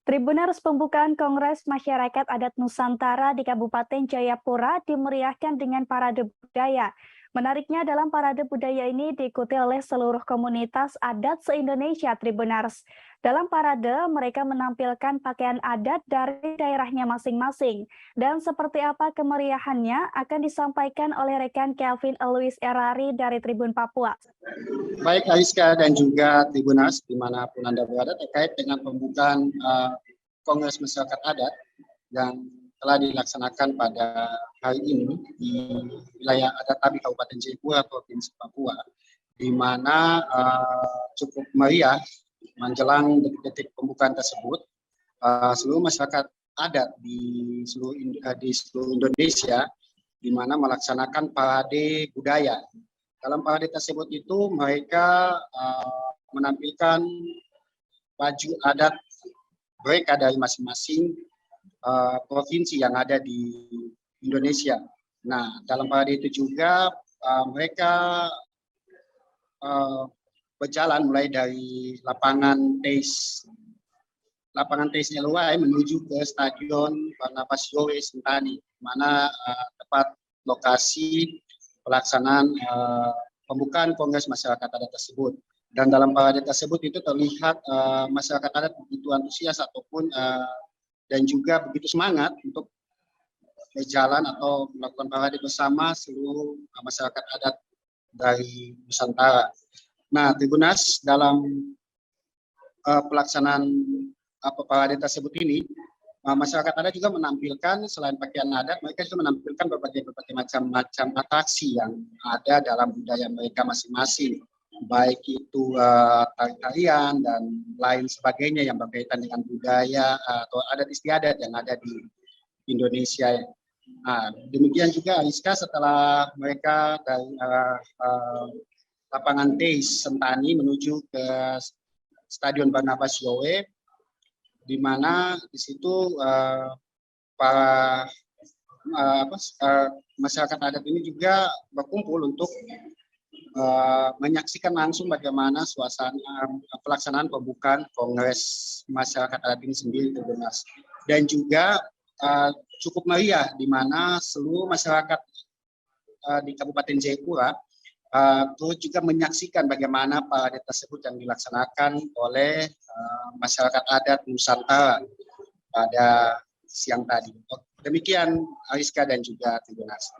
Tribuners pembukaan Kongres Masyarakat Adat Nusantara di Kabupaten Jayapura dimeriahkan dengan parade budaya. Menariknya dalam parade budaya ini diikuti oleh seluruh komunitas adat se-Indonesia Tribuners. Dalam parade mereka menampilkan pakaian adat dari daerahnya masing-masing. Dan seperti apa kemeriahannya akan disampaikan oleh rekan Kelvin Louis Erari dari Tribun Papua. Baik Aiska dan juga Tribuners dimanapun Anda berada terkait dengan pembukaan Kongres Masyarakat Adat yang telah dilaksanakan pada hari ini di wilayah adat Tabi Kabupaten Jayapura, Provinsi Papua, di mana cukup meriah menjelang detik-detik pembukaan tersebut. Seluruh masyarakat adat di seluruh Indonesia di mana melaksanakan parade budaya. Dalam parade tersebut itu mereka menampilkan baju adat mereka dari masing-masing provinsi yang ada di Indonesia. Nah, dalam parade itu juga mereka berjalan mulai dari lapangan TEIS LUI menuju ke Stadion Barnabas Yowe Sentani, mana tepat lokasi pelaksanaan pembukaan Kongres Masyarakat Adat tersebut. Dan dalam parade tersebut itu terlihat masyarakat adat begitu antusias ataupun dan juga begitu semangat untuk berjalan atau melakukan parade bersama seluruh masyarakat adat dari Nusantara. Nah, Tribuners dalam pelaksanaan parade tersebut ini, masyarakat adat juga menampilkan selain pakaian adat, mereka juga menampilkan berbagai macam atraksi yang ada dalam budaya mereka masing-masing, baik itu tarian dan lain sebagainya yang berkaitan dengan budaya atau adat istiadat yang ada di Indonesia. Nah, demikian juga Ariska setelah mereka dari lapangan TEIS Sentani menuju ke Stadion Barnabas Yowe, di mana di situ para masyarakat adat ini juga berkumpul untuk menyaksikan langsung bagaimana suasana pelaksanaan pembukaan Kongres Masyarakat Adat ini sendiri, Tribuners. Dan juga cukup meriah di mana seluruh masyarakat di Kabupaten Jayapura turut juga menyaksikan bagaimana parade tersebut yang dilaksanakan oleh masyarakat adat Nusantara pada siang tadi. Demikian Ariska dan juga Tribuners.